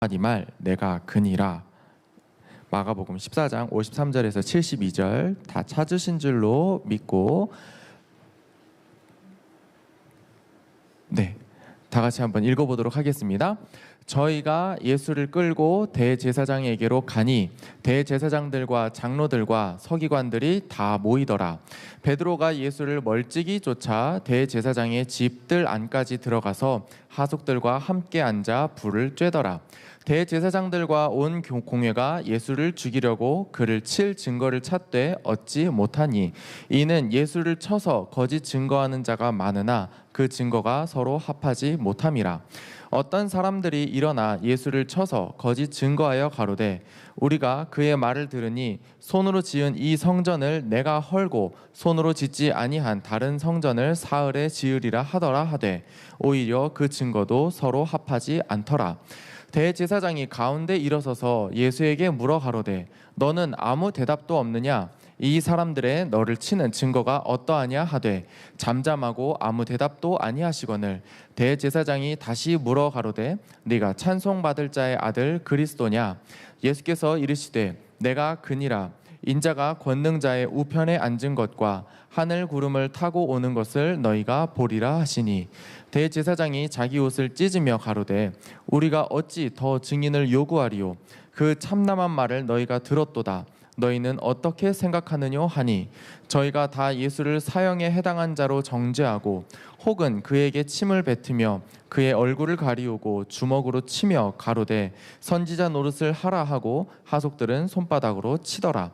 말 내가 그니라. 마가복음 14장 53절에서 72절 다 찾으신 줄로 믿고 다 같이 한번 읽어보도록 하겠습니다. 저희가 예수를 끌고 대제사장에게로 가니 대제사장들과 장로들과 서기관들이 다 모이더라. 베드로가 예수를 멀찍이 쫓아 대제사장의 집들 안까지 들어가서 하속들과 함께 앉아 불을 쬐더라. 대제사장들과 온 공회가 예수를 죽이려고 그를 칠 증거를 찾되 얻지 못하니 이는 예수를 쳐서 거짓 증거하는 자가 많으나 그 증거가 서로 합하지 못함이라. 어떤 사람들이 일어나 예수를 쳐서 거짓 증거하여 가로되 우리가 그의 말을 들으니 손으로 지은 이 성전을 내가 헐고 손으로 짓지 아니한 다른 성전을 사흘에 지으리라 하더라 하되 오히려 그 증거도 서로 합하지 않더라. 대제사장이 가운데 일어서서 예수에게 물어 가로되 너는 아무 대답도 없느냐? 이 사람들의 너를 치는 증거가 어떠하냐 하되 잠잠하고 아무 대답도 아니하시거늘 대제사장이 다시 물어 가로되 네가 찬송받을 자의 아들 그리스도냐? 예수께서 이르시되 내가 그니라. 인자가 권능자의 우편에 앉은 것과 하늘 구름을 타고 오는 것을 너희가 보리라 하시니 대제사장이 자기 옷을 찢으며 가로되 우리가 어찌 더 증인을 요구하리요? 그 참남한 말을 너희가 들었도다. 너희는 어떻게 생각하느뇨 하니 저희가 다 예수를 사형에 해당한 자로 정죄하고 혹은 그에게 침을 뱉으며 그의 얼굴을 가리우고 주먹으로 치며 가로되 선지자 노릇을 하라 하고 하속들은 손바닥으로 치더라.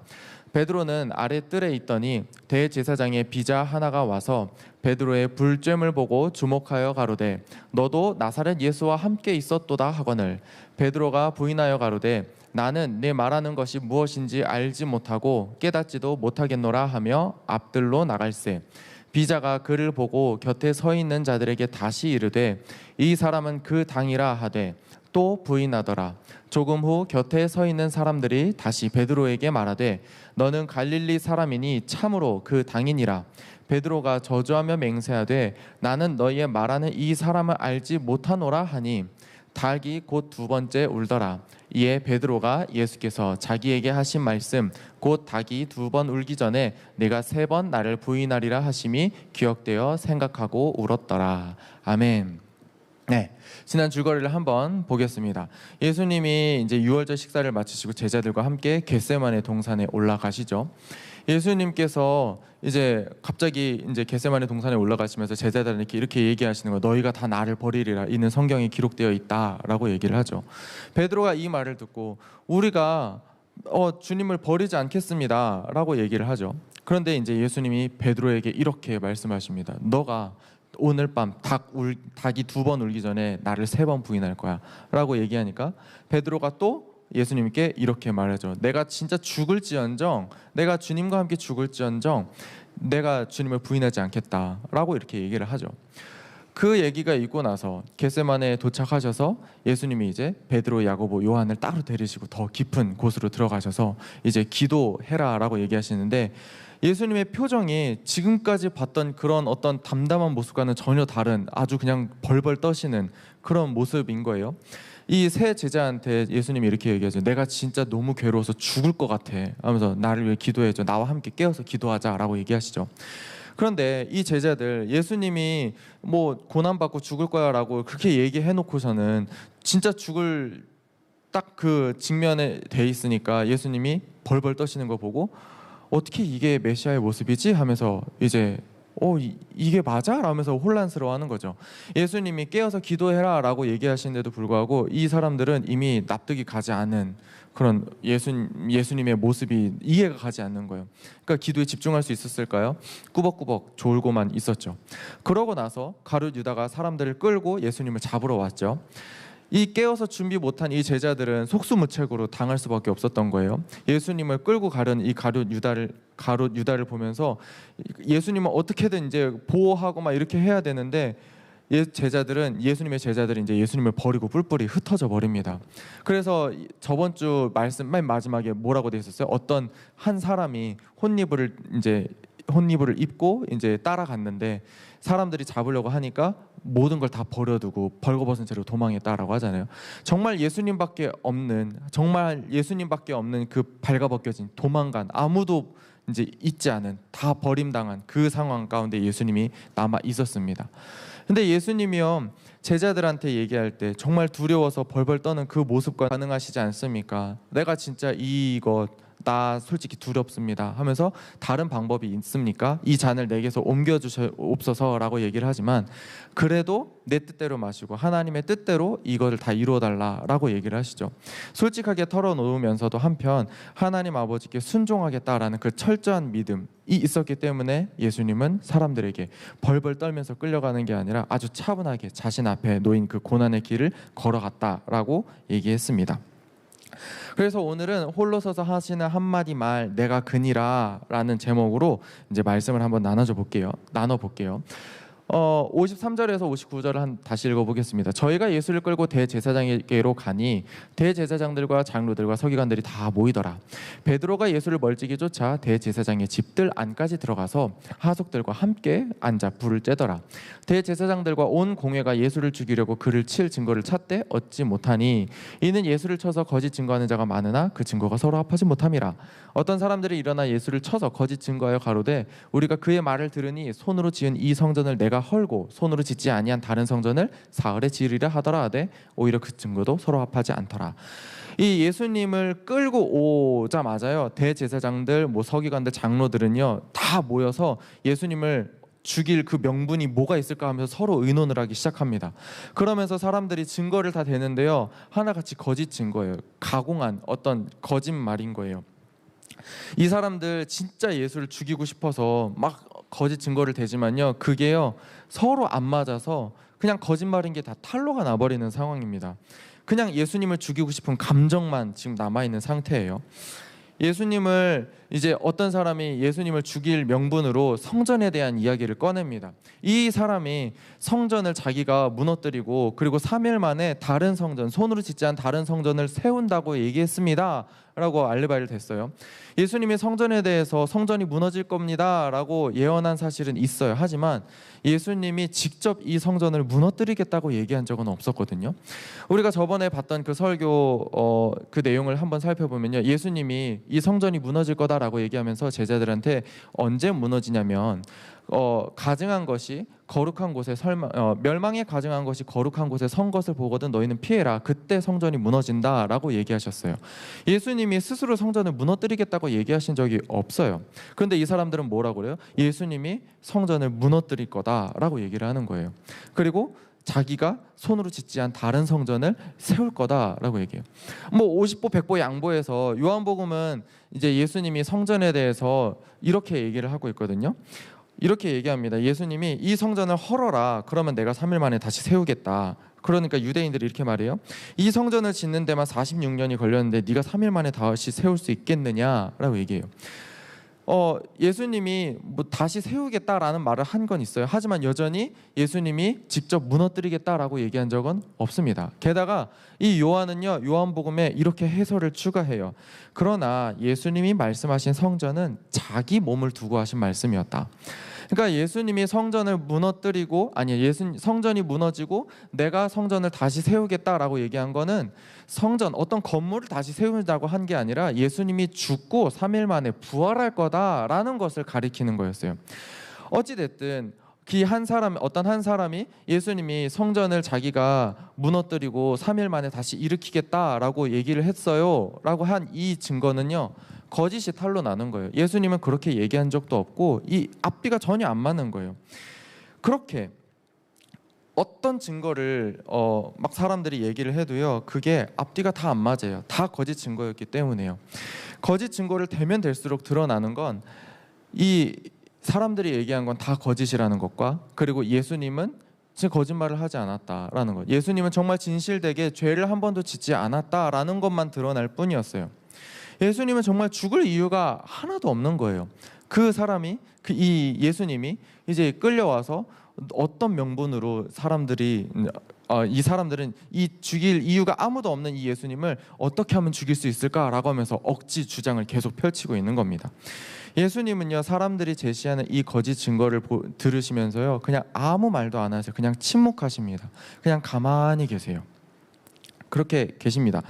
베드로는 아래 뜰에 있더니 대제사장의 비자 하나가 와서 베드로의 불쬐을 보고 주목하여 가로되 너도 나사렛 예수와 함께 있었도다 하거늘 베드로가 부인하여 가로되 나는 네 말하는 것이 무엇인지 알지 못하고 깨닫지도 못하겠노라 하며 앞들로 나갈새 비자가 그를 보고 곁에 서 있는 자들에게 다시 이르되 이 사람은 그 당이라 하되 또 부인하더라. 조금 후 곁에 서 있는 사람들이 다시 베드로에게 말하되 너는 갈릴리 사람이니 참으로 그 당이니라. 베드로가 저주하며 맹세하되 나는 너희의 말하는 이 사람을 알지 못하노라 하니 닭이 곧 두 번째 울더라. 이에 베드로가 예수께서 자기에게 하신 말씀 곧 닭이 두 번 울기 전에 내가 세 번 나를 부인하리라 하심이 기억되어 생각하고 울었더라. 아멘. 지난 줄거리를 한번 보겠습니다. 예수님이 이제 유월절 식사를 마치시고 제자들과 함께 겟세마네 동산에 올라가시죠. 예수님께서 이제 갑자기 이제 겟세마네 동산에 올라가시면서 제자들에게 이렇게 얘기하시는 거예요. 너희가 다 나를 버리리라. 이는 성경에 기록되어 있다라고 얘기를 하죠. 베드로가 이 말을 듣고 우리가 주님을 버리지 않겠습니다라고 얘기를 하죠. 그런데 이제 예수님이 베드로에게 이렇게 말씀하십니다. 너가 오늘 밤 닭이 두 번 울기 전에 나를 세 번 부인할 거야 라고 얘기하니까 베드로가 또 예수님께 이렇게 말하죠. 내가 진짜 죽을지언정 내가 주님과 함께 죽을지언정 내가 주님을 부인하지 않겠다 라고 이렇게 얘기를 하죠. 그 얘기가 있고 나서 겟세마네에 도착하셔서 예수님이 이제 베드로, 야고보, 요한을 따로 데리시고 더 깊은 곳으로 들어가셔서 이제 기도해라 라고 얘기하시는데 예수님의 표정이 지금까지 봤던 그런 어떤 담담한 모습과는 전혀 다른 아주 그냥 벌벌 떠시는 그런 모습인 거예요. 이 세 제자한테 예수님이 이렇게 얘기하죠. 내가 진짜 너무 괴로워서 죽을 것 같아 하면서 나를 위해 기도해줘. 나와 함께 깨어서 기도하자라고 얘기하시죠. 그런데 이 제자들 예수님이 뭐 고난받고 죽을 거야 라고 그렇게 얘기해 놓고서는 진짜 죽을 딱 그 직면에 돼 있으니까 예수님이 벌벌 떠시는 거 보고 어떻게 이게 메시아의 모습이지? 하면서 이제 이게 맞아? 라면서 혼란스러워하는 거죠. 예수님이 깨어서 기도해라 라고 얘기하시는데도 불구하고 이 사람들은 이미 납득이 가지 않은 그런 예수님의 모습이 이해가 가지 않는 거예요. 그러니까 기도에 집중할 수 있었을까요? 꾸벅꾸벅 졸고만 있었죠. 그러고 나서 가룟 유다가 사람들을 끌고 예수님을 잡으러 왔죠. 이 깨어서 준비 못한 이 제자들은 속수무책으로 당할 수밖에 없었던 거예요. 예수님을 끌고 가려는 이 가룟 유다를 보면서 예수님은 어떻게든 이제 보호하고 막 이렇게 해야 되는데 예수님의 제자들이 이제 예수님을 버리고 뿔뿔이 흩어져 버립니다. 그래서 저번 주 말씀 맨 마지막에 뭐라고 돼 있었어요? 어떤 한 사람이 혼니부를 이제 혼이불을 입고 이제 따라갔는데 사람들이 잡으려고 하니까 모든 걸 다 버려두고 벌거벗은 채로 도망했다라고 하잖아요. 정말 예수님밖에 없는 그 발가벗겨진 도망간 아무도 이제 있지 않은 다 버림당한 그 상황 가운데 예수님이 남아 있었습니다. 근데 예수님이요 제자들한테 얘기할 때 정말 두려워서 벌벌 떠는 그 모습과 가능하시지 않습니까? 내가 진짜 나 솔직히 두렵습니다 하면서 다른 방법이 있습니까? 이 잔을 내게서 옮겨주시옵소서라고 얘기를 하지만 그래도 내 뜻대로 마시고 하나님의 뜻대로 이거를 다 이루어달라라고 얘기를 하시죠. 솔직하게 털어놓으면서도 한편 하나님 아버지께 순종하겠다라는 그 철저한 믿음이 있었기 때문에 예수님은 사람들에게 벌벌 떨면서 끌려가는 게 아니라 아주 차분하게 자신 앞에 놓인 그 고난의 길을 걸어갔다라고 얘기했습니다. 그래서 오늘은 홀로 서서 하시는 한마디 말 내가 그니라 라는 제목으로 이제 말씀을 한번 나눠 볼게요. 53절에서 59절을 다시 읽어보겠습니다. 저희가 예수를 끌고 대제사장에게로 가니 대제사장들과 장로들과 서기관들이 다 모이더라. 베드로가 예수를 멀찍이 쫓아 대제사장의 집들 안까지 들어가서 하속들과 함께 앉아 불을 쬐더라. 대제사장들과 온 공회가 예수를 죽이려고 그를 칠 증거를 찾되 얻지 못하니 이는 예수를 쳐서 거짓 증거하는 자가 많으나 그 증거가 서로 합하지 못함이라. 어떤 사람들이 일어나 예수를 쳐서 거짓 증거하여 가로되 우리가 그의 말을 들으니 손으로 지은 이 성전을 내가 헐고 손으로 짓지 아니한 다른 성전을 사흘에 지으리라 하더라 하되 오히려 그 증거도 서로 합하지 않더라. 이 예수님을 끌고 오자마자요 대제사장들 서기관들 장로들은요 다 모여서 예수님을 죽일 그 명분이 뭐가 있을까 하면서 서로 의논을 하기 시작합니다. 그러면서 사람들이 증거를 다 대는데요 하나같이 거짓 증거예요. 가공한 어떤 거짓말인 거예요. 이 사람들 진짜 예수를 죽이고 싶어서 막 거짓 증거를 대지만요 그게요 서로 안 맞아서 그냥 거짓말인 게 다 탄로가 나버리는 상황입니다. 그냥 예수님을 죽이고 싶은 감정만 지금 남아있는 상태예요. 예수님을 이제 어떤 사람이 예수님을 죽일 명분으로 성전에 대한 이야기를 꺼냅니다. 이 사람이 성전을 자기가 무너뜨리고 그리고 3일 만에 다른 성전, 손으로 짓지 않은 다른 성전을 세운다고 얘기했습니다 라고 알리바이를 댔어요. 예수님이 성전에 대해서 성전이 무너질 겁니다 라고 예언한 사실은 있어요. 하지만 예수님이 직접 이 성전을 무너뜨리겠다고 얘기한 적은 없었거든요. 우리가 저번에 봤던 그 설교 그 내용을 한번 살펴보면요 예수님이 이 성전이 무너질 거다라고 얘기하면서 제자들한테 언제 무너지냐면 가증한 것이 거룩한 곳에 멸망에 가증한 것이 거룩한 곳에 선 것을 보거든 너희는 피해라. 그때 성전이 무너진다라고 얘기하셨어요. 예수님이 스스로 성전을 무너뜨리겠다고 얘기하신 적이 없어요. 그런데 이 사람들은 뭐라고 그래요? 예수님이 성전을 무너뜨릴 거다라고 얘기를 하는 거예요. 그리고 자기가 손으로 짓지 않은 다른 성전을 세울 거다라고 얘기해요. 50보 100보 양보해서 요한복음은 이제 예수님이 성전에 대해서 이렇게 얘기를 하고 있거든요. 이렇게 얘기합니다. 예수님이 이 성전을 헐어라. 그러면 내가 3일 만에 다시 세우겠다. 그러니까 유대인들이 이렇게 말해요. 이 성전을 짓는 데만 46년이 걸렸는데 네가 3일 만에 다시 세울 수 있겠느냐라고 얘기해요. 예수님이 다시 세우겠다라는 말을 한 건 있어요. 하지만 여전히 예수님이 직접 무너뜨리겠다라고 얘기한 적은 없습니다. 게다가 이 요한은요 요한복음에 이렇게 해설을 추가해요. 그러나 예수님이 말씀하신 성전은 자기 몸을 두고 하신 말씀이었다. 그러니까 예수님이 성전을 무너뜨리고 성전이 무너지고 내가 성전을 다시 세우겠다라고 얘기한 거는 성전 어떤 건물을 다시 세우자고 한 게 아니라 예수님이 죽고 3일 만에 부활할 거다라는 것을 가리키는 거였어요. 어찌 됐든 어떤 한 사람이 예수님이 성전을 자기가 무너뜨리고 3일 만에 다시 일으키겠다라고 얘기를 했어요 라고 한 이 증거는요 거짓이 탄로 나는 거예요. 예수님은 그렇게 얘기한 적도 없고 이 앞뒤가 전혀 안 맞는 거예요. 그렇게 어떤 증거를 막 사람들이 얘기를 해도요 그게 앞뒤가 다 안 맞아요. 다 거짓 증거였기 때문에요. 거짓 증거를 대면 될수록 드러나는 건 이 사람들이 얘기한 건 다 거짓이라는 것과 그리고 예수님은 진짜 거짓말을 하지 않았다라는 것, 예수님은 정말 진실되게 죄를 한 번도 짓지 않았다라는 것만 드러날 뿐이었어요. 예수님은 정말 죽을 이유가 하나도 없는 거예요. 그 사람이 이 예수님이 이제 끌려와서 어떤 명분으로 사람들이 이 사람들은 이 죽일 이유가 아무도 없는 이 예수님을 어떻게 하면 죽일 수 있을까라고 하면서 억지 주장을 계속 펼치고 있는 겁니다. 예수님은요, 사람들이 제시하는 이 거짓 증거를 들으시면서요, 그냥 아무 말도 안 하세요. 그냥 침묵하십니다. 그냥 가만히 계세요. 그렇게 계십니다.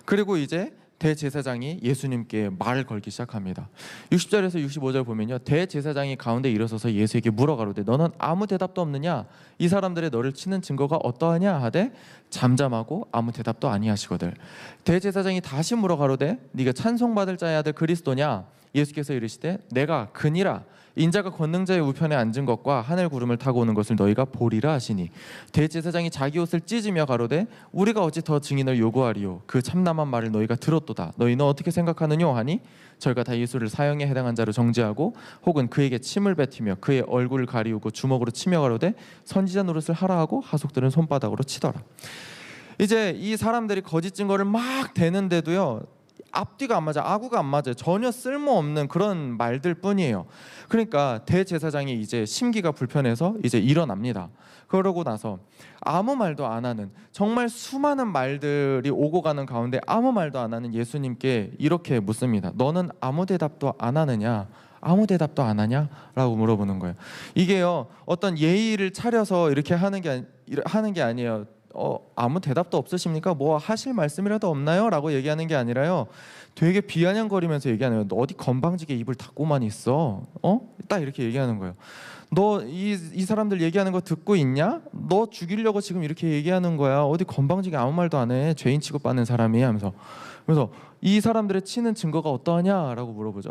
그리고 이제 대제사장이 예수님께 말을 걸기 시작합니다. 60절에서 65절 보면요, 대제사장이 가운데 일어서서 예수에게 물어가로되 너는 아무 대답도 없느냐? 이 사람들의 너를 치는 증거가 어떠하냐 하되 잠잠하고 아무 대답도 아니하시거늘. 대제사장이 다시 물어가로되 네가 찬송받을 자의 아들 그리스도냐? 예수께서 이르시되 내가 그니라. 인자가 권능자의 우편에 앉은 것과 하늘 구름을 타고 오는 것을 너희가 보리라 하시니, 대제사장이 자기 옷을 찢으며 가로되 우리가 어찌 더 증인을 요구하리요? 그 참남한 말을 너희가 들었도다. 너희는 어떻게 생각하느뇨? 하니 저희가 다 예수를 사형에 해당한 자로 정죄하고 혹은 그에게 침을 뱉으며 그의 얼굴을 가리우고 주먹으로 치며 가로되 선지자 노릇을 하라 하고 하속들은 손바닥으로 치더라. 이제 이 사람들이 거짓 증거를 막 대는데도요, 앞뒤가 안 맞아, 아구가 안 맞아요. 전혀 쓸모없는 그런 말들 뿐이에요. 그러니까 대제사장이 이제 심기가 불편해서 이제 일어납니다. 그러고 나서 아무 말도 안 하는, 정말 수많은 말들이 오고 가는 가운데 아무 말도 안 하는 예수님께 이렇게 묻습니다. 너는 아무 대답도 안 하느냐? 아무 대답도 안 하냐? 라고 물어보는 거예요. 이게요, 어떤 예의를 차려서 이렇게 하는 게 아니에요. 아무 대답도 없으십니까? 뭐 하실 말씀이라도 없나요? 라고 얘기하는 게 아니라요, 되게 비아냥거리면서 얘기하는 거예요. 너 어디 건방지게 입을 닫고만 있어? 딱 이렇게 얘기하는 거예요. 너 이 사람들 얘기하는 거 듣고 있냐? 너 죽이려고 지금 이렇게 얘기하는 거야. 어디 건방지게 아무 말도 안 해. 죄인 취급받는 사람이 하면서. 그래서 이 사람들의 치는 증거가 어떠하냐? 라고 물어보죠.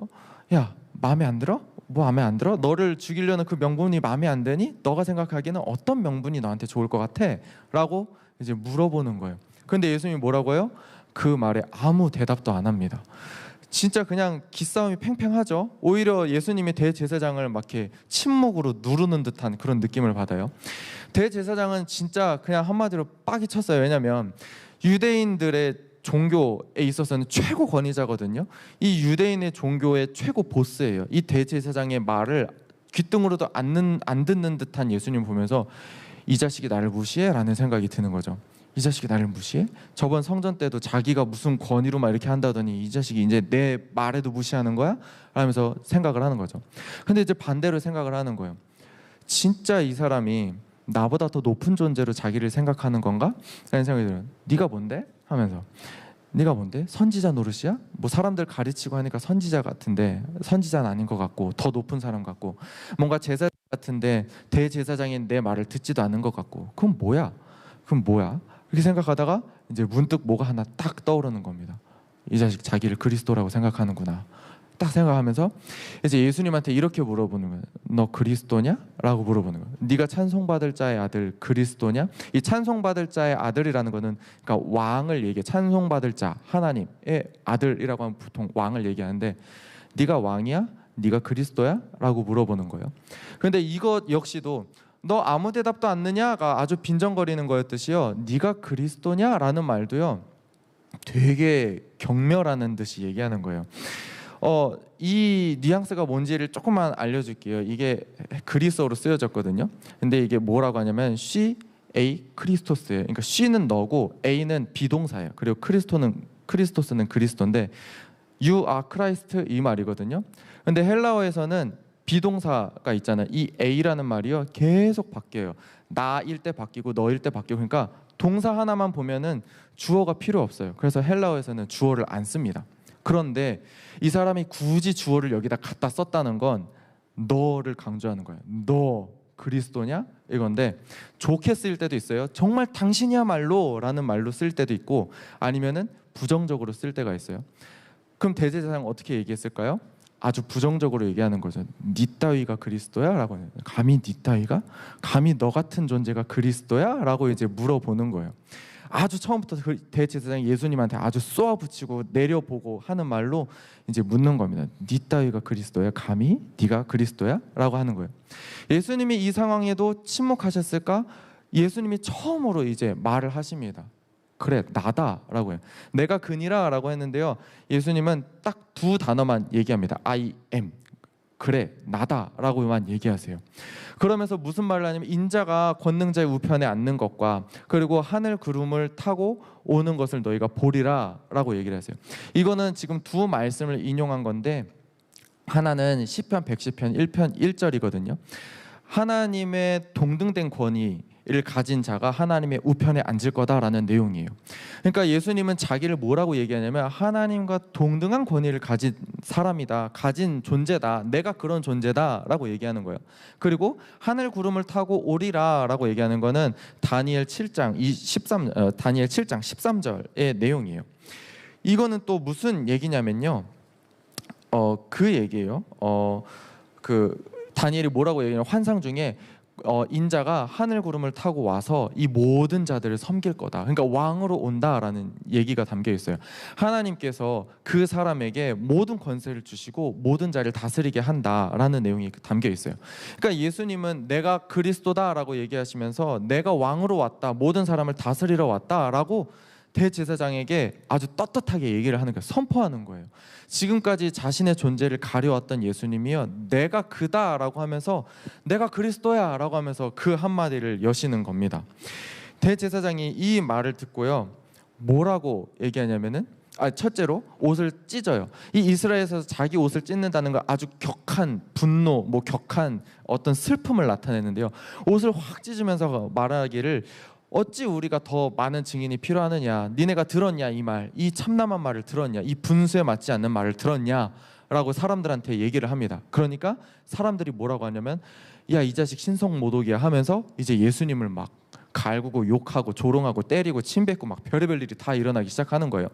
야, 마음에 안 들어? 뭐 마음에 안 들어? 너를 죽이려는 그 명분이 마음에 안 드니? 너가 생각하기에는 어떤 명분이 너한테 좋을 것 같아? 라고 이제 물어보는 거예요. 근데 예수님이 뭐라고요? 그 말에 아무 대답도 안 합니다. 진짜 그냥 기싸움이 팽팽하죠. 오히려 예수님이 대제사장을 막 이렇게 침묵으로 누르는 듯한 그런 느낌을 받아요. 대제사장은 진짜 그냥 한마디로 빡이 쳤어요. 왜냐하면 유대인들의 종교에 있어서는 최고 권위자거든요. 이 유대인의 종교의 최고 보스예요. 이 대제사장의 말을 귓등으로도 안 듣는 듯한 예수님 보면서 이 자식이 나를 무시해? 라는 생각이 드는 거죠. 이 자식이 나를 무시해? 저번 성전 때도 자기가 무슨 권위로 막 이렇게 한다더니 이 자식이 이제 내 말에도 무시하는 거야? 라면서 생각을 하는 거죠. 근데 이제 반대로 생각을 하는 거예요. 진짜 이 사람이 나보다 더 높은 존재로 자기를 생각하는 건가? 라는 생각이 들어요. 네가 뭔데? 하면서 네가 뭔데? 선지자 노릇이야? 뭐 사람들 가르치고 하니까 선지자 같은데 선지자는 아닌 것 같고 더 높은 사람 같고 뭔가 제사 같은데 대제사장인 내 말을 듣지도 않는 것 같고 그럼 뭐야? 이렇게 생각하다가 이제 문득 뭐가 하나 딱 떠오르는 겁니다. 이 자식 자기를 그리스도라고 생각하는구나. 딱 생각하면서 이제 예수님한테 이렇게 물어보는 거예요. 너 그리스도냐? 라고 물어보는 거예요. 네가 찬송받을 자의 아들 그리스도냐? 이 찬송받을 자의 아들이라는 거는 그러니까 왕을 얘기해. 찬송받을 자, 하나님의 아들이라고 하면 보통 왕을 얘기하는데 네가 왕이야? 네가 그리스도야? 라고 물어보는 거예요. 그런데 이것 역시도 너 아무 대답도 않느냐가 아주 빈정거리는 거였듯이요, 네가 그리스도냐? 라는 말도요 되게 경멸하는 듯이 얘기하는 거예요. 이 뉘앙스가 뭔지를 조금만 알려줄게요. 이게 그리스어로 쓰여졌거든요. 근데 이게 뭐라고 하냐면 she, a, 크리스토스예요. 그러니까 she는 너고 a는 비동사예요. 그리고 크리스토스는 그리스도인데 you are Christ 이 말이거든요. 근데 헬라어에서는 비동사가 있잖아요. 이 a라는 말이요 계속 바뀌어요. 나일 때 바뀌고 너일 때 바뀌고. 그러니까 동사 하나만 보면은 주어가 필요 없어요. 그래서 헬라어에서는 주어를 안 씁니다. 그런데 이 사람이 굳이 주어를 여기다 갖다 썼다는 건 너를 강조하는 거예요. 너 그리스도냐? 이건데 좋게 쓰일 때도 있어요. 정말 당신이야말로 라는 말로 쓸 때도 있고 아니면은 부정적으로 쓸 때가 있어요. 그럼 대제사장 어떻게 얘기했을까요? 아주 부정적으로 얘기하는 거죠. 니 따위가 그리스도야? 라고. 감히 니 따위가? 감히 너 같은 존재가 그리스도야? 라고 이제 물어보는 거예요. 아주 처음부터 대제사장이 예수님한테 아주 쏘아붙이고 내려보고 하는 말로 이제 묻는 겁니다. 니 따위가 그리스도야? 감히 네가 그리스도야? 라고 하는 거예요. 예수님이 이 상황에도 침묵하셨을까? 예수님이 처음으로 이제 말을 하십니다. 그래, 나다라고 해요. 내가 그니라라고 했는데요, 예수님은 딱 두 단어만 얘기합니다. I am. 그래 나다라고만 얘기하세요. 그러면서 무슨 말을 하냐면 인자가 권능자의 우편에 앉는 것과 그리고 하늘 구름을 타고 오는 것을 너희가 보리라 라고 얘기를 하세요. 이거는 지금 두 말씀을 인용한 건데, 하나는 시편 110편 1편 1절이거든요. 하나님의 동등된 권위를 가진 자가 하나님의 우편에 앉을 거다라는 내용이에요. 그러니까 예수님은 자기를 뭐라고 얘기하냐면 하나님과 동등한 권위를 가진 사람이다, 가진 존재다, 내가 그런 존재다라고 얘기하는 거예요. 그리고 하늘 구름을 타고 오리라라고 얘기하는 거는 다니엘 7장 13절의 내용이에요. 이거는 또 무슨 얘기냐면요, 그 얘기예요. 다니엘이 뭐라고 얘기하냐면 환상 중에 인자가 하늘 구름을 타고 와서 이 모든 자들을 섬길 거다. 그러니까 왕으로 온다라는 얘기가 담겨 있어요. 하나님께서 그 사람에게 모든 권세를 주시고 모든 자를 다스리게 한다라는 내용이 담겨 있어요. 그러니까 예수님은 내가 그리스도다라고 얘기하시면서 내가 왕으로 왔다, 모든 사람을 다스리러 왔다라고 대제사장에게 아주 떳떳하게 얘기를 하는 거예요. 선포하는 거예요. 지금까지 자신의 존재를 가려왔던 예수님이요, 내가 그다라고 하면서 내가 그리스도야 라고 하면서 그 한마디를 여시는 겁니다. 대제사장이 이 말을 듣고요, 뭐라고 얘기하냐면은 첫째로 옷을 찢어요. 이 이스라엘에서 자기 옷을 찢는다는 건 아주 격한 분노, 격한 어떤 슬픔을 나타내는데요, 옷을 확 찢으면서 말하기를 어찌 우리가 더 많은 증인이 필요하느냐, 니네가 들었냐, 이 말, 이 참남한 말을 들었냐, 이 분수에 맞지 않는 말을 들었냐 라고 사람들한테 얘기를 합니다. 그러니까 사람들이 뭐라고 하냐면 야, 이 자식 신성모독이야 하면서 이제 예수님을 막 갈구고 욕하고 조롱하고 때리고 침뱉고 막 별의별 일이 다 일어나기 시작하는 거예요.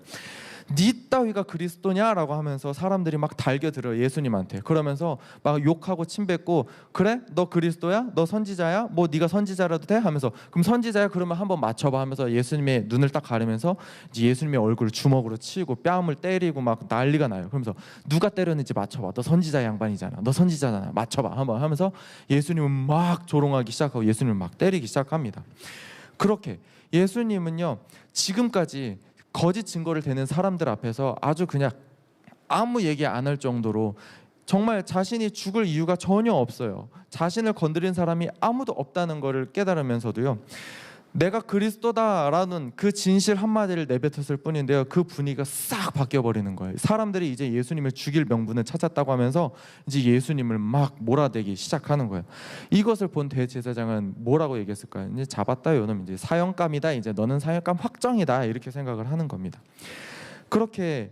니 따위가 그리스도냐라고 하면서 사람들이 막 달겨들어요, 예수님한테. 그러면서 막 욕하고 침뱉고, 그래? 너 그리스도야? 너 선지자야? 뭐 네가 선지자라도 돼? 하면서 그럼 선지자야? 그러면 한번 맞춰봐 하면서 예수님의 눈을 딱 가리면서 이제 예수님의 얼굴을 주먹으로 치고 뺨을 때리고 막 난리가 나요. 그러면서 누가 때렸는지 맞춰봐. 너 선지자 양반이잖아. 너 선지자잖아. 맞춰봐 한번 하면서 예수님은 막 조롱하기 시작하고 예수님을 막 때리기 시작합니다. 그렇게 예수님은요, 지금까지 거짓 증거를 대는 사람들 앞에서 아주 그냥 아무 얘기 안 할 정도로 정말 자신이 죽을 이유가 전혀 없어요. 자신을 건드린 사람이 아무도 없다는 것을 깨달으면서도요, 내가 그리스도다라는 그 진실 한마디를 내뱉었을 뿐인데요, 그 분위기가 싹 바뀌어버리는 거예요. 사람들이 이제 예수님을 죽일 명분을 찾았다고 하면서 이제 예수님을 막 몰아대기 시작하는 거예요. 이것을 본 대제사장은 뭐라고 얘기했을까요? 이제 잡았다, 요놈 이제 사형감이다, 이제 너는 사형감 확정이다, 이렇게 생각을 하는 겁니다. 그렇게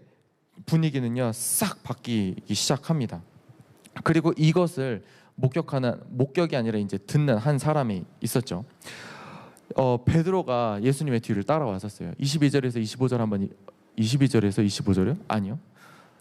분위기는요 싹 바뀌기 시작합니다. 그리고 이것을 목격이 아니라 이제 듣는 한 사람이 있었죠. 베드로가 예수님의 뒤를 따라왔었어요. 22절에서 25절 한번 22절에서 25절이요? 아니요.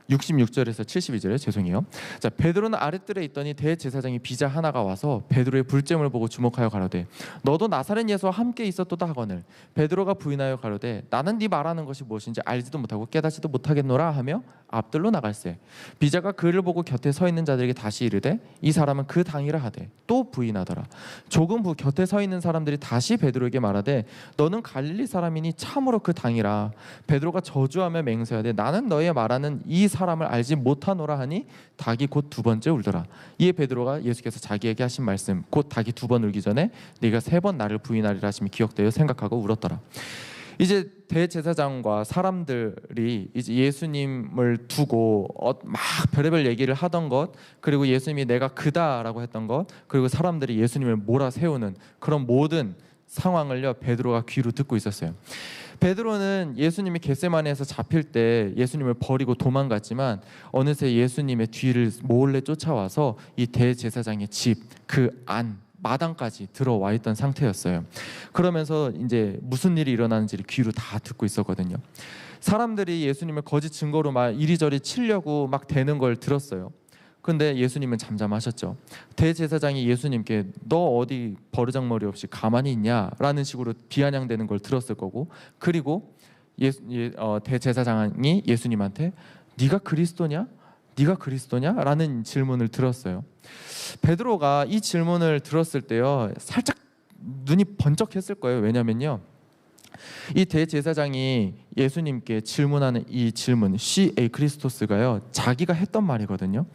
66절에서 72절에 죄송해요. 자, 베드로는 아랫뜰에 있더니 대제사장이 비자 하나가 와서 베드로의 불잼을 보고 주목하여 가로되 너도 나사렛 예수와 함께 있었도다 하거늘 베드로가 부인하여 가로되 나는 네 말하는 것이 무엇인지 알지도 못하고 깨닫지도 못하겠노라 하며 앞뜰로 나갈세. 비자가 그를 보고 곁에 서 있는 자들에게 다시 이르되 이 사람은 그 당이라 하되 또 부인하더라. 조금 후 곁에 서 있는 사람들이 다시 베드로에게 말하되 너는 갈릴리 사람이니 참으로 그 당이라. 베드로가 저주하며 맹세하되 나는 너의 말하는 이 사람을 알지 못하노라 하니 닭이 곧 두 번째 울더라. 이에 베드로가 예수께서 자기에게 하신 말씀 곧 닭이 두 번 울기 전에 네가 세 번 나를 부인하리라 하심이 기억되어 생각하고 울었더라. 이제 대제사장과 사람들이 이제 예수님을 두고 막 별의별 얘기를 하던 것, 그리고 예수님이 내가 그다라고 했던 것, 그리고 사람들이 예수님을 몰아세우는 그런 모든 상황을요 베드로가 귀로 듣고 있었어요. 베드로는 예수님이 겟세마네에서 잡힐 때 예수님을 버리고 도망갔지만 어느새 예수님의 뒤를 몰래 쫓아와서 이 대제사장의 집 그 안 마당까지 들어와 있던 상태였어요. 그러면서 이제 무슨 일이 일어나는지를 귀로 다 듣고 있었거든요. 사람들이 예수님을 거짓 증거로 막 이리저리 치려고 막 대는 걸 들었어요. 근데 예수님은 잠잠하셨죠. 대제사장이 예수님께 너 어디 버르장머리 없이 가만히 있냐라는 식으로 비아냥대는 걸 들었을 거고, 그리고 대제사장이 예수님한테 네가 그리스도냐? 네가 그리스도냐? 라는 질문을 들었어요. 베드로가 이 질문을 들었을 때요 살짝 눈이 번쩍했을 거예요. 왜냐면요 이 대제사장이 예수님께 질문하는 이 질문, She a Christos가요, 자기가 했던 말이거든요.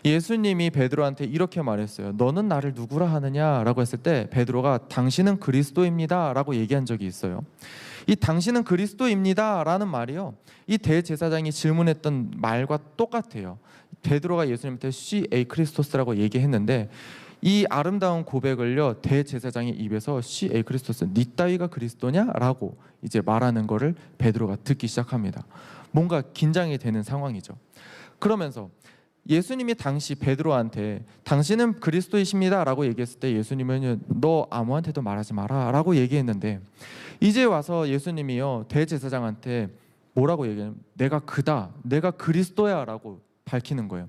예수님이 베드로한테 이렇게 말했어요. 너는 나를 누구라 하느냐라고 했을 때 베드로가 당신은 그리스도입니다라고 얘기한 적이 있어요. 이 당신은 그리스도입니다라는 말이요, 이 대제사장이 질문했던 말과 똑같아요. 베드로가 예수님한테 She a Christos라고 얘기했는데, 이 아름다운 고백을요, 대제사장의 입에서 She a Christos, 네 따위가 그리스도냐라고 이제 말하는 거를 베드로가 듣기 시작합니다. 뭔가 긴장이 되는 상황이죠. 그러면서 예수님이 당시 베드로한테 당신은 그리스도이십니다라고 얘기했을 때 예수님은 너 아무한테도 말하지 마라라고 얘기했는데, 이제 와서 예수님이요 대제사장한테 뭐라고 얘기하냐면 내가 그다, 내가 그리스도야라고 밝히는 거예요.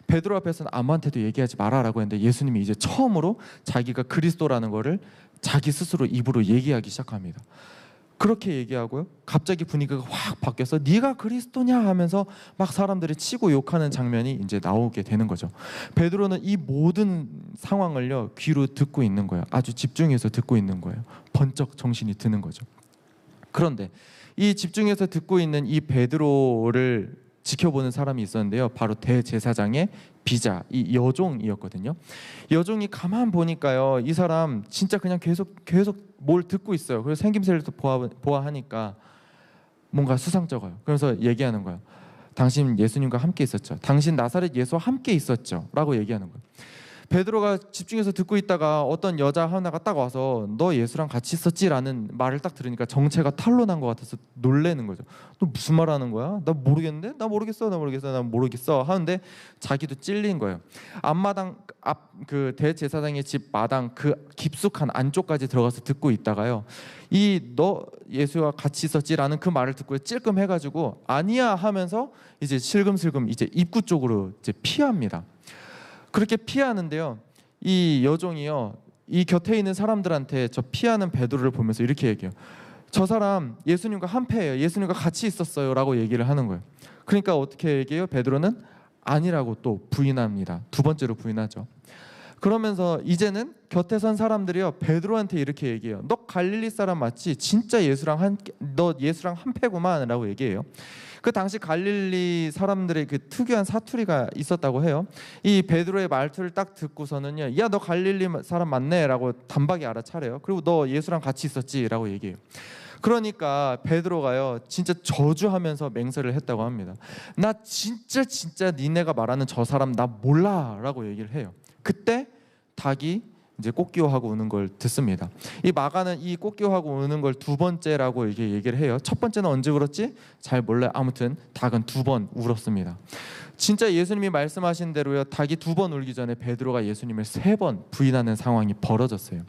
베드로 앞에서는 아무한테도 얘기하지 마라라고 했는데 예수님이 이제 처음으로 자기가 그리스도라는 거를 자기 스스로 입으로 얘기하기 시작합니다. 그렇게 얘기하고요, 갑자기 분위기가 확 바뀌어서 네가 그리스도냐 하면서 막 사람들이 치고 욕하는 장면이 이제 나오게 되는 거죠. 베드로는 이 모든 상황을요 귀로 듣고 있는 거예요. 아주 집중해서 듣고 있는 거예요. 번쩍 정신이 드는 거죠. 그런데 이 집중해서 듣고 있는 이 베드로를 지켜보는 사람이 있었는데요, 바로 대제사장의 비자, 이 여종이었거든요. 여종이 가만 보니까요, 이 사람 진짜 그냥 계속 뭘 듣고 있어요. 그래서 생김새를 또 보아하니까 뭔가 수상쩍어요. 그래서 얘기하는 거예요. 당신 예수님과 함께 있었죠. 당신 나사렛 예수와 함께 있었죠 라고 얘기하는 거예요. 베드로가 집중해서 듣고 있다가 어떤 여자 하나가 딱 와서 너 예수랑 같이 있었지라는 말을 딱 들으니까 정체가 탄로난 것 같아서 놀래는 거죠. 너 무슨 말 하는 거야? 나 모르겠는데? 나 모르겠어 하는데 자기도 찔린 거예요. 앞마당 앞 그 대제사장의 집 마당 그 깊숙한 안쪽까지 들어가서 듣고 있다가요, 이 너 예수와 같이 있었지라는 그 말을 듣고 찔끔해가지고 아니야 하면서 이제 슬금슬금 이제 입구 쪽으로 이제 피합니다. 그렇게 피하는데요, 이 여종이요 이 곁에 있는 사람들한테 저 피하는 베드로를 보면서 이렇게 얘기해요. 저 사람 예수님과 한패예요. 예수님과 같이 있었어요 라고 얘기를 하는 거예요. 그러니까 어떻게 얘기해요? 베드로는 아니라고 또 부인합니다. 두 번째로 부인하죠. 그러면서 이제는 곁에 선 사람들이요 베드로한테 이렇게 얘기해요. 너 갈릴리 사람 맞지? 진짜 너 예수랑 한패구만 라고 얘기해요. 그 당시 갈릴리 사람들의 그 특유한 사투리가 있었다고 해요. 이 베드로의 말투를 딱 듣고서는요, 야 너 갈릴리 사람 맞네 라고 단박에 알아차려요. 그리고 너 예수랑 같이 있었지 라고 얘기해요. 그러니까 베드로가요 진짜 저주하면서 맹세를 했다고 합니다. 나 진짜 니네가 말하는 저 사람 나 몰라 라고 얘기를 해요. 그때 닭이 이제 꽃기호하고 우는 걸 듣습니다. 이 마가는 이 꽃기호하고 우는 걸 두 번째라고 이렇게 얘기를 해요. 첫 번째는 언제 울었지? 잘 몰라요. 아무튼 닭은 두 번 울었습니다. 진짜 예수님이 말씀하신 대로요, 닭이 두 번 울기 전에 베드로가 예수님을 세 번 부인하는 상황이 벌어졌어요.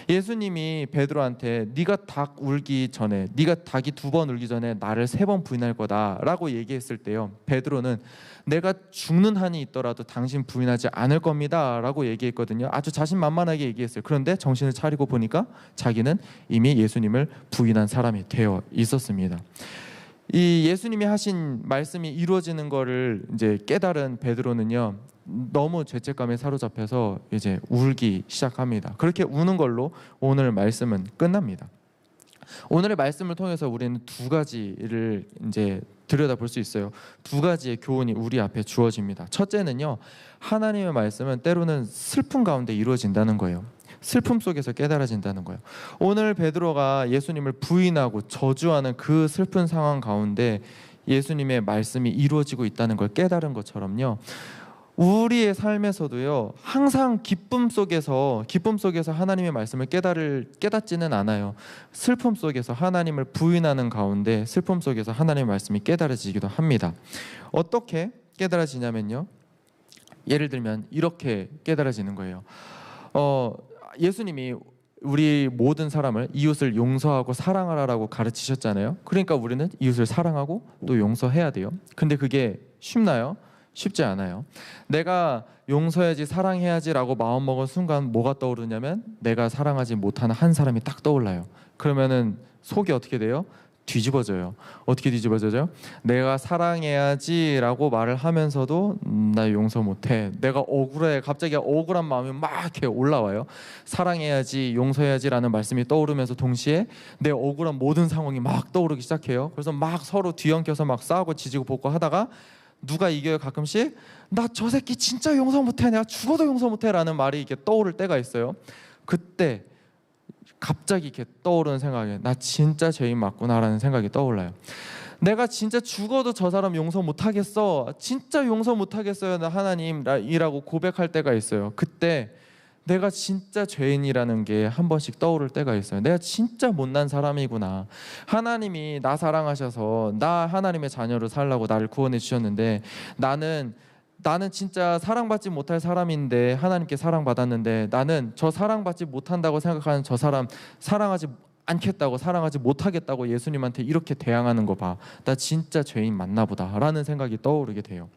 예수님이 베드로한테 네가 닭이 두 번 울기 전에 나를 세 번 부인할 거다라고 얘기했을 때요, 베드로는 내가 죽는 한이 있더라도 당신 부인하지 않을 겁니다라고 얘기했거든요. 아주 자신만만하게 얘기했어요. 그런데 정신을 차리고 보니까 자기는 이미 예수님을 부인한 사람이 되어 있었습니다. 이 예수님이 하신 말씀이 이루어지는 거를 이제 깨달은 베드로는요, 너무 죄책감에 사로잡혀서 이제 울기 시작합니다. 그렇게 우는 걸로 오늘 말씀은 끝납니다. 오늘의 말씀을 통해서 우리는 두 가지를 이제 들여다볼 수 있어요. 두 가지의 교훈이 우리 앞에 주어집니다. 첫째는요, 하나님의 말씀은 때로는 슬픔 가운데 이루어진다는 거예요. 슬픔 속에서 깨달아진다는 거예요. 오늘 베드로가 예수님을 부인하고 저주하는 그 슬픈 상황 가운데 예수님의 말씀이 이루어지고 있다는 걸 깨달은 것처럼요, 우리의 삶에서도요 항상 기쁨 속에서 하나님의 말씀을 깨닫지는 않아요. 슬픔 속에서 하나님을 부인하는 가운데 슬픔 속에서 하나님의 말씀이 깨달아지기도 합니다. 어떻게 깨달아지냐면요, 예를 들면 이렇게 깨달아지는 거예요. 예수님이 우리 모든 사람을 이웃을 용서하고 사랑하라라고 가르치셨잖아요. 그러니까 우리는 이웃을 사랑하고 또 용서해야 돼요. 근데 그게 쉽나요? 쉽지 않아요. 내가 용서해야지 사랑해야지라고 마음먹은 순간 뭐가 떠오르냐면 내가 사랑하지 못하는 한 사람이 딱 떠올라요. 그러면은 속이 어떻게 돼요? 뒤집어져요. 어떻게 뒤집어져요? 내가 사랑해야지라고 말을 하면서도 나 용서 못해. 내가 억울해. 갑자기 억울한 마음이 막 이렇게 올라와요. 사랑해야지, 용서해야지라는 말씀이 떠오르면서 동시에 내 억울한 모든 상황이 막 떠오르기 시작해요. 그래서 막 서로 뒤엉켜서 막 싸우고 지지고 볶고 하다가 누가 이겨요? 가끔씩 나 저 새끼 진짜 용서 못해. 내가 죽어도 용서 못해라는 말이 이렇게 떠오를 때가 있어요. 그때 갑자기 이렇게 떠오르는 생각이 나 진짜 죄인 맞구나라는 생각이 떠올라요. 내가 진짜 죽어도 저 사람 용서 못하겠어. 진짜 용서 못하겠어요. 나 하나님이라고 고백할 때가 있어요. 그때 내가 진짜 죄인이라는 게 한 번씩 떠오를 때가 있어요. 내가 진짜 못난 사람이구나. 하나님이 나 사랑하셔서 나 하나님의 자녀로 살라고 나를 구원해 주셨는데 나는 진짜 사랑받지 못할 사람인데 하나님께 사랑받았는데 나는 저 사랑받지 못한다고 생각하는 저 사람 사랑하지 않겠다고 사랑하지 못하겠다고 예수님한테 이렇게 대항하는 거 봐. 나 진짜 죄인 맞나 보다라는 생각이 떠오르게 돼요.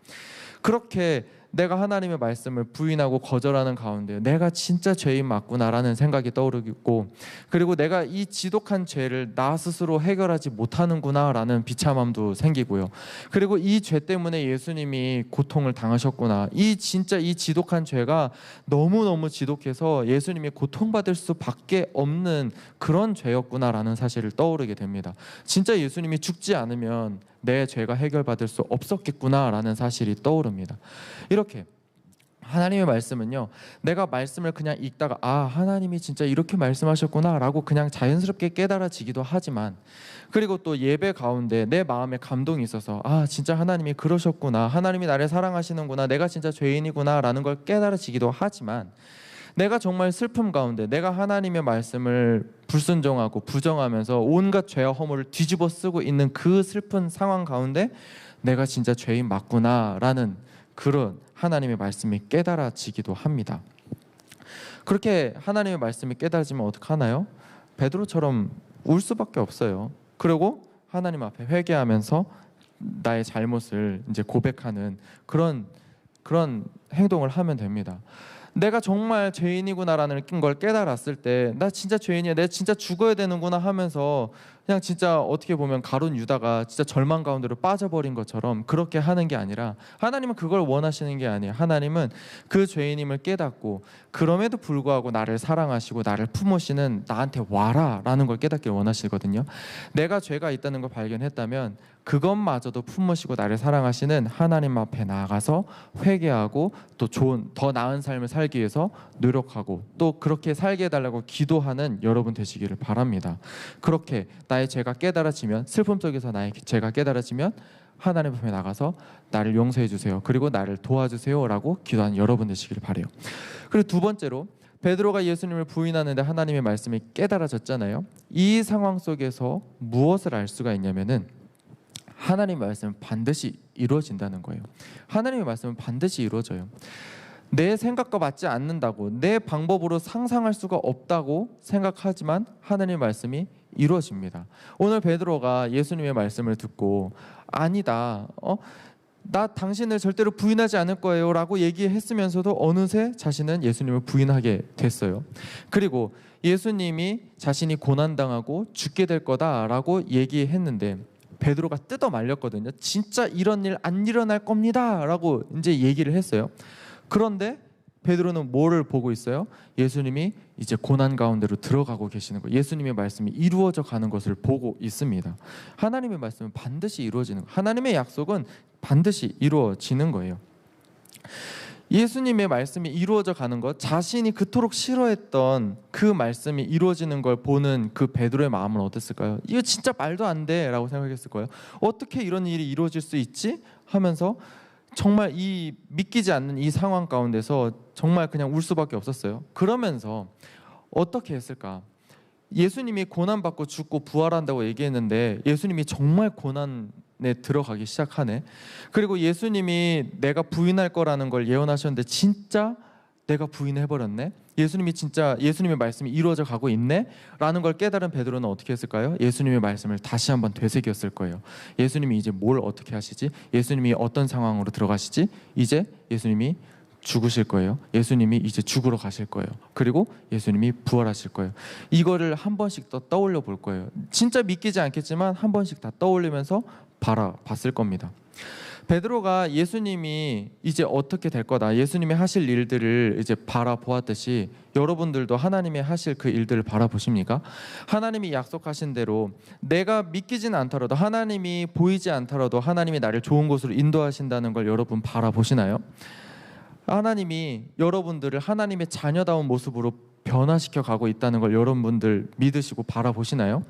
그렇게 내가 하나님의 말씀을 부인하고 거절하는 가운데 내가 진짜 죄인 맞구나라는 생각이 떠오르고 그리고 내가 이 지독한 죄를 나 스스로 해결하지 못하는구나라는 비참함도 생기고요. 그리고 이 죄 때문에 예수님이 고통을 당하셨구나. 이 지독한 죄가 너무너무 지독해서 예수님이 고통받을 수밖에 없는 그런 죄였구나라는 사실을 떠오르게 됩니다. 진짜 예수님이 죽지 않으면 내 죄가 해결받을 수 없었겠구나라는 사실이 떠오릅니다. 이렇게 하나님의 말씀은요, 내가 말씀을 그냥 읽다가 하나님이 진짜 이렇게 말씀하셨구나라고 그냥 자연스럽게 깨달아지기도 하지만, 그리고 또 예배 가운데 내 마음에 감동이 있어서 진짜 하나님이 그러셨구나, 하나님이 나를 사랑하시는구나, 내가 진짜 죄인이구나라는 걸 깨달아지기도 하지만, 내가 정말 슬픔 가운데 내가 하나님의 말씀을 불순종하고 부정하면서 온갖 죄와 허물을 뒤집어 쓰고 있는 그 슬픈 상황 가운데 내가 진짜 죄인 맞구나라는 그런 하나님의 말씀이 깨달아지기도 합니다. 그렇게 하나님의 말씀이 깨달아지면 어떻게 하나요? 베드로처럼 울 수밖에 없어요. 그리고 하나님 앞에 회개하면서 나의 잘못을 이제 고백하는 그런 행동을 하면 됩니다. 내가 정말 죄인이구나라는 걸 깨달았을 때 나 진짜 죄인이야, 내가 진짜 죽어야 되는구나 하면서 그냥 진짜 어떻게 보면 가룟 유다가 진짜 절망 가운데로 빠져버린 것처럼 그렇게 하는 게 아니라, 하나님은 그걸 원하시는 게 아니에요. 하나님은 그 죄인임을 깨닫고 그럼에도 불구하고 나를 사랑하시고 나를 품으시는 나한테 와라 라는 걸 깨닫기를 원하시거든요. 내가 죄가 있다는 걸 발견했다면 그것마저도 품으시고 나를 사랑하시는 하나님 앞에 나아가서 회개하고 또 좋은 더 나은 삶을 살기 위해서 노력하고 또 그렇게 살게 해달라고 기도하는 여러분 되시기를 바랍니다. 그렇게 나의 죄가 깨달아지면, 슬픔 속에서 나의 죄가 깨달아지면 하나님 앞에 나가서 나를 용서해 주세요, 그리고 나를 도와주세요 라고 기도하는 여러분 되시기를 바라요. 그리고 두 번째로, 베드로가 예수님을 부인하는데 하나님의 말씀이 깨달아졌잖아요. 이 상황 속에서 무엇을 알 수가 있냐면은 하나님의 말씀은 반드시 이루어진다는 거예요. 하나님의 말씀은 반드시 이루어져요. 내 생각과 맞지 않는다고, 내 방법으로 상상할 수가 없다고 생각하지만 하나님의 말씀이 이루어집니다. 오늘 베드로가 예수님의 말씀을 듣고 아니다, 나 당신을 절대로 부인하지 않을 거예요 라고 얘기했으면서도 어느새 자신은 예수님을 부인하게 됐어요. 그리고 예수님이 자신이 고난당하고 죽게 될 거다라고 얘기했는데 베드로가 뜯어 말렸거든요. 진짜 이런 일 안 일어날 겁니다 라고 이제 얘기를 했어요. 그런데 베드로는 뭐를 보고 있어요? 예수님이 이제 고난 가운데로 들어가고 계시는 거, 예수님의 말씀이 이루어져 가는 것을 보고 있습니다. 하나님의 말씀은 반드시 이루어지는 거, 하나님의 약속은 반드시 이루어지는 거예요. 예수님의 말씀이 이루어져 가는 것, 자신이 그토록 싫어했던 그 말씀이 이루어지는 걸 보는 그 베드로의 마음은 어땠을까요? 이거 진짜 말도 안 돼 라고 생각했을 거예요. 어떻게 이런 일이 이루어질 수 있지? 하면서 정말 이 믿기지 않는 이 상황 가운데서 정말 그냥 울 수밖에 없었어요. 그러면서 어떻게 했을까? 예수님이 고난받고 죽고 부활한다고 얘기했는데 예수님이 정말 고난에 들어가기 시작하네. 그리고 예수님이 내가 부인할 거라는 걸 예언하셨는데 진짜 내가 부인해버렸네. 예수님이 진짜 예수님의 말씀이 이루어져 가고 있네 라는 걸 깨달은 베드로는 어떻게 했을까요? 예수님의 말씀을 다시 한번 되새겼을 거예요. 예수님이 이제 뭘 어떻게 하시지? 예수님이 어떤 상황으로 들어가시지? 이제 예수님이 죽으실 거예요. 예수님이 이제 죽으러 가실 거예요. 그리고 예수님이 부활하실 거예요. 이거를 한 번씩 더 떠올려 볼 거예요. 진짜 믿기지 않겠지만 한 번씩 다 떠올리면서 바라봤을 겁니다. 베드로가 예수님이 이제 어떻게 될 거다, 예수님이 하실 일들을 이제 바라보았듯이 여러분들도 하나님이 하실 그 일들을 바라보십니까? 하나님이 약속하신 대로 내가 믿기진 않더라도, 하나님이 보이지 않더라도 하나님이 나를 좋은 곳으로 인도하신다는 걸 여러분 바라보시나요? 하나님이 여러분들을 하나님의 자녀다운 모습으로 변화시켜 가고 있다는 걸 여러분들 믿으시고 바라보시나요?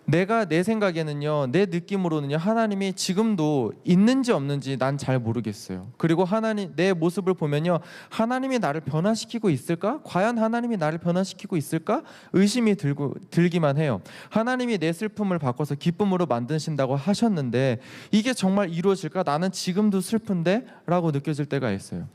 내 생각에는요, 내 느낌으로는요, 하나님이 지금도 있는지 없는지 난 잘 모르겠어요. 그리고 하나님, 내 모습을 보면요, 하나님이 나를 변화시키고 있을까? 과연 하나님이 나를 변화시키고 있을까? 의심이 들기만 해요. 하나님이 내 슬픔을 바꿔서 기쁨으로 만드신다고 하셨는데 이게 정말 이루어질까? 나는 지금도 슬픈데? 라고 느껴질 때가 있어요.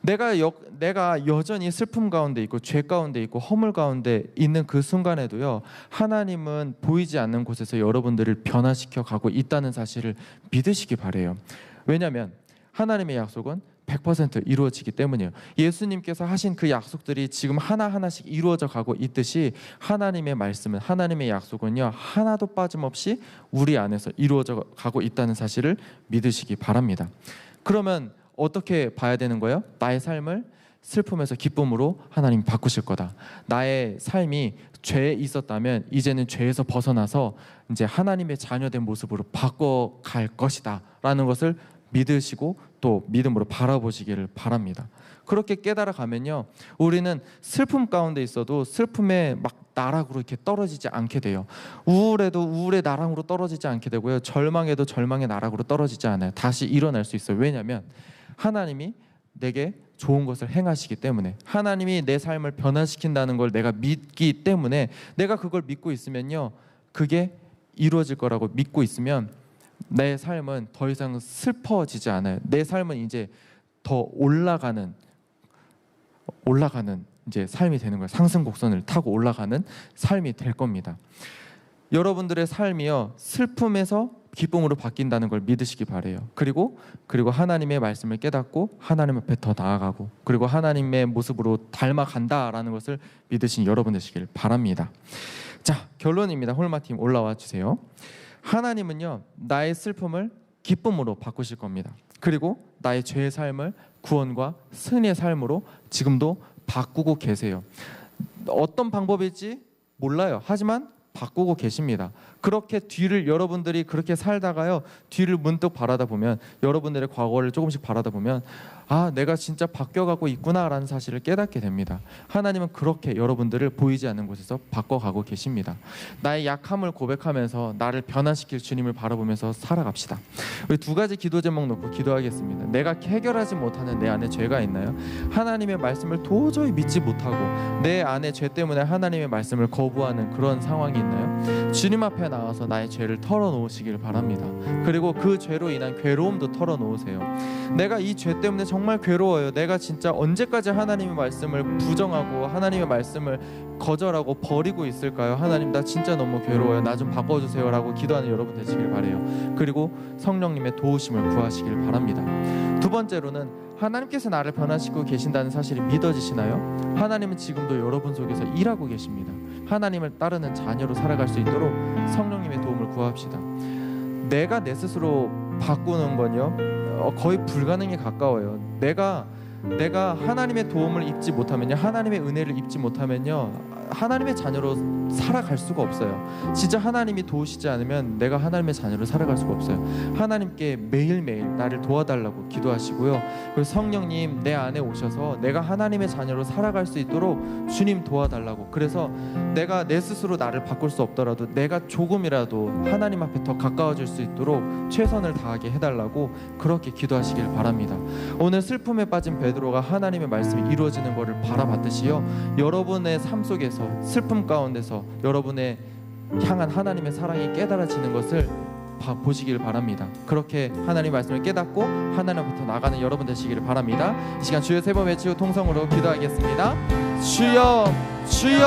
내가 여전히 슬픔 가운데 있고 죄 가운데 있고 허물 가운데 있는 그 순간에도요, 하나님은 보이지 않는 곳에서 여러분들을 변화시켜 가고 있다는 사실을 믿으시기 바래요. 왜냐하면 하나님의 약속은 100% 이루어지기 때문이에요. 예수님께서 하신 그 약속들이 지금 하나하나씩 이루어져 가고 있듯이 하나님의 말씀은, 하나님의 약속은요, 하나도 빠짐없이 우리 안에서 이루어져 가고 있다는 사실을 믿으시기 바랍니다. 그러면 어떻게 봐야 되는 거예요? 나의 삶을 슬픔에서 기쁨으로 하나님이 바꾸실 거다. 나의 삶이 죄에 있었다면 이제는 죄에서 벗어나서 이제 하나님의 자녀된 모습으로 바꿔갈 것이다 라는 것을 믿으시고 또 믿음으로 바라보시기를 바랍니다. 그렇게 깨달아 가면요, 우리는 슬픔 가운데 있어도 슬픔에 막 나락으로 이렇게 떨어지지 않게 돼요. 우울해도 우울의 나락으로 떨어지지 않게 되고요, 절망해도 절망의 나락으로 떨어지지 않아요. 다시 일어날 수 있어요. 왜냐하면 하나님이 내게 좋은 것을 행하시기 때문에, 하나님이 내 삶을 변화시킨다는 걸 내가 믿기 때문에, 내가 그걸 믿고 있으면요, 그게 이루어질 거라고 믿고 있으면 내 삶은 더 이상 슬퍼지지 않아요. 내 삶은 이제 더 올라가는 이제 삶이 되는 거예요. 상승 곡선을 타고 올라가는 삶이 될 겁니다. 여러분들의 삶이요, 슬픔에서 기쁨으로 바뀐다는 걸 믿으시기 바래요. 그리고 하나님의 말씀을 깨닫고 하나님 앞에 더 나아가고, 그리고 하나님의 모습으로 닮아간다라는 것을 믿으신 여러분 되시길 바랍니다. 자, 결론입니다. 홀마팀 올라와 주세요. 하나님은요, 나의 슬픔을 기쁨으로 바꾸실 겁니다. 그리고 나의 죄의 삶을 구원과 승리의 삶으로 지금도 바꾸고 계세요. 어떤 방법일지 몰라요. 하지만 바꾸고 계십니다. 그렇게 뒤를, 여러분들이 그렇게 살다가요, 뒤를 문득 바라다 보면, 여러분들의 과거를 조금씩 바라다 보면, 아, 내가 진짜 바뀌어가고 있구나라는 사실을 깨닫게 됩니다. 하나님은 그렇게 여러분들을 보이지 않는 곳에서 바꿔가고 계십니다. 나의 약함을 고백하면서 나를 변화시킬 주님을 바라보면서 살아갑시다. 우리 두 가지 기도 제목 놓고 기도하겠습니다. 내가 해결하지 못하는 내 안에 죄가 있나요? 하나님의 말씀을 도저히 믿지 못하고 내 안에 죄 때문에 하나님의 말씀을 거부하는 그런 상황이 있나요? 주님 앞에 나와서 나의 죄를 털어놓으시길 바랍니다. 그리고 그 죄로 인한 괴로움도 털어놓으세요. 내가 이 죄 때문에 정말 괴로워요. 내가 진짜 언제까지 하나님의 말씀을 부정하고 하나님의 말씀을 거절하고 버리고 있을까요? 하나님, 나 진짜 너무 괴로워요. 나 좀 바꿔주세요 라고 기도하는 여러분 되시길 바래요. 그리고 성령님의 도우심을 구하시길 바랍니다. 두 번째로는, 하나님께서 나를 변화시키고 계신다는 사실이 믿어지시나요? 하나님은 지금도 여러분 속에서 일하고 계십니다. 하나님을 따르는 자녀로 살아갈 수 있도록 성령님의 도움을 구합시다. 내가 내 스스로 바꾸는 건요, 거의 불가능에 가까워요. 내가 하나님의 도움을 입지 못하면요, 하나님의 은혜를 입지 못하면요, 하나님의 자녀로 살아갈 수가 없어요. 진짜 하나님이 도우시지 않으면 내가 하나님의 자녀로 살아갈 수가 없어요. 하나님께 매일매일 나를 도와달라고 기도하시고요, 그리고 성령님 내 안에 오셔서 내가 하나님의 자녀로 살아갈 수 있도록 주님 도와달라고, 그래서 내가 내 스스로 나를 바꿀 수 없더라도 내가 조금이라도 하나님 앞에 더 가까워질 수 있도록 최선을 다하게 해달라고 그렇게 기도하시길 바랍니다. 오늘 슬픔에 빠진 베드로가 하나님의 말씀이 이루어지는 것을 바라봤듯이요, 여러분의 삶 속에서 슬픔 가운데서 여러분의 향한 하나님의 사랑이 깨달아지는 것을 보시길 바랍니다. 그렇게 하나님의 말씀을 깨닫고 하나님 앞에 나가는 여러분 되시기를 바랍니다. 이 시간 주여 세 번 외치고 통성으로 기도하겠습니다. 주여, 주여.